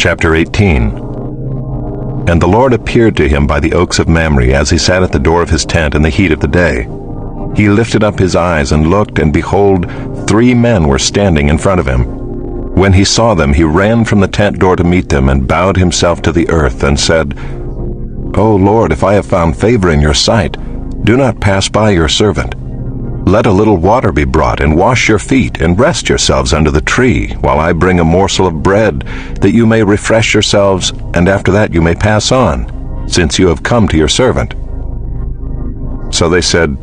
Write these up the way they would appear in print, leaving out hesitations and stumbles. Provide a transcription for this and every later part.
Chapter 18. And the Lord appeared to him by the oaks of Mamre as he sat at the door of his tent in the heat of the day. He lifted up his eyes and looked, and behold, 3 men were standing in front of him. When he saw them, he ran from the tent door to meet them, and bowed himself to the earth, and said, O Lord, if I have found favor in your sight, do not pass by your servant. Let a little water be brought, and wash your feet, and rest yourselves under the tree, while I bring a morsel of bread, that you may refresh yourselves, and after that you may pass on, since you have come to your servant. So they said,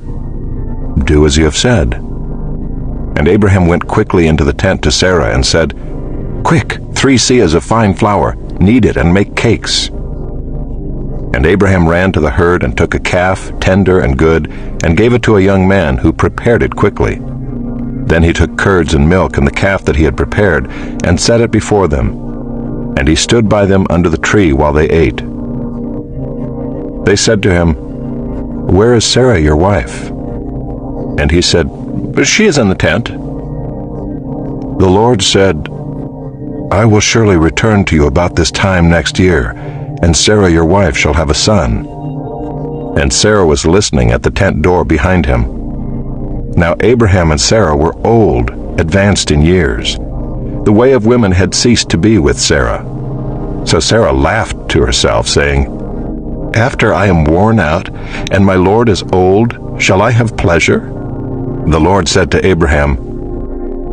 Do as you have said. And Abraham went quickly into the tent to Sarah, and said, Quick, 3 seahs of fine flour, knead it, and make cakes. And Abraham ran to the herd, and took a calf, tender and good, and gave it to a young man, who prepared it quickly. Then he took curds and milk, and the calf that he had prepared, and set it before them. And he stood by them under the tree while they ate. They said to him, Where is Sarah your wife? And he said, She is in the tent. The Lord said, I will surely return to you about this time next year, and Sarah your wife shall have a son. And Sarah was listening at the tent door behind him. Now Abraham and Sarah were old, advanced in years. The way of women had ceased to be with Sarah. So Sarah laughed to herself, saying, After I am worn out, and my Lord is old, shall I have pleasure? The Lord said to Abraham,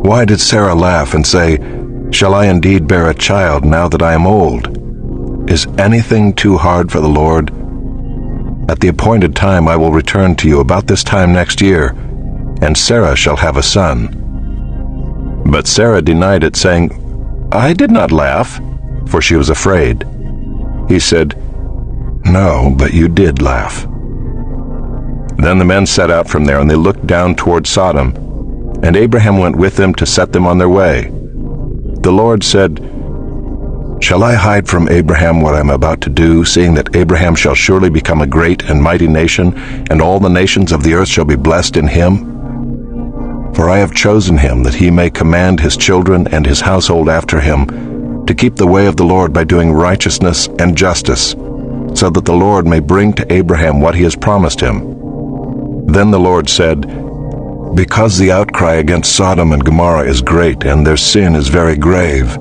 Why did Sarah laugh and say, Shall I indeed bear a child now that I am old? Is anything too hard for the Lord? At the appointed time I will return to you about this time next year, and Sarah shall have a son. But Sarah denied it, saying, I did not laugh, for she was afraid. He said, No, but you did laugh. Then the men set out from there, and they looked down toward Sodom, and Abraham went with them to set them on their way. The Lord said, Shall I hide from Abraham what I am about to do, seeing that Abraham shall surely become a great and mighty nation, and all the nations of the earth shall be blessed in him? For I have chosen him, that he may command his children and his household after him, to keep the way of the Lord by doing righteousness and justice, so that the Lord may bring to Abraham what he has promised him. Then the Lord said, Because the outcry against Sodom and Gomorrah is great, and their sin is very grave,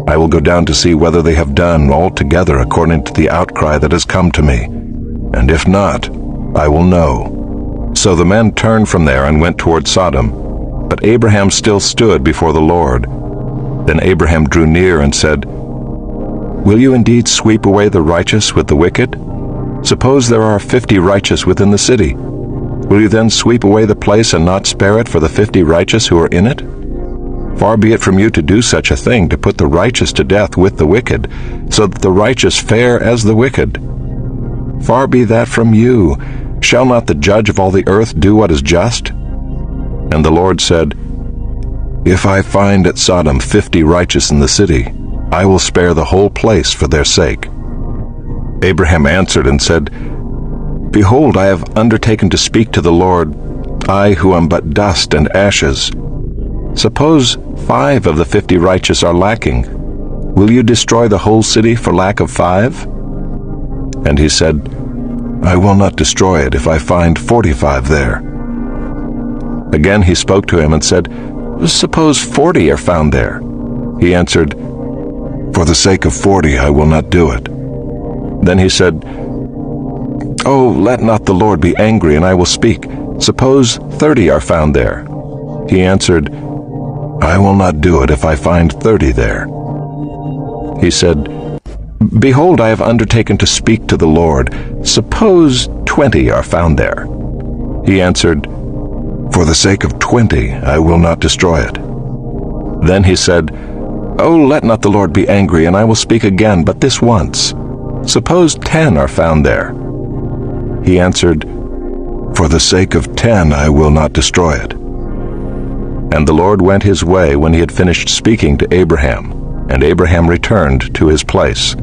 I will go down to see whether they have done altogether according to the outcry that has come to me, and if not, I will know. So the men turned from there and went toward Sodom, but Abraham still stood before the Lord. Then Abraham drew near and said, Will you indeed sweep away the righteous with the wicked? Suppose there are 50 righteous within the city. Will you then sweep away the place and not spare it for the 50 righteous who are in it? Far be it from you to do such a thing, to put the righteous to death with the wicked, so that the righteous fare as the wicked. Far be that from you. Shall not the judge of all the earth do what is just? And the Lord said, If I find at Sodom 50 righteous in the city, I will spare the whole place for their sake. Abraham answered and said, Behold, I have undertaken to speak to the Lord, I who am but dust and ashes. Suppose 5 of the 50 righteous are lacking. Will you destroy the whole city for lack of 5? And he said, I will not destroy it if I find 45 there. Again he spoke to him and said, Suppose 40 are found there. He answered, For the sake of 40 I will not do it. Then he said, Oh, let not the Lord be angry, and I will speak. Suppose 30 are found there. He answered, I will not do it if I find 30 there. He said, Behold, I have undertaken to speak to the Lord. Suppose 20 are found there. He answered, For the sake of 20 I will not destroy it. Then he said, Oh, let not the Lord be angry, and I will speak again, but this once. Suppose 10 are found there. He answered, For the sake of 10 I will not destroy it. And the Lord went his way when he had finished speaking to Abraham, and Abraham returned to his place.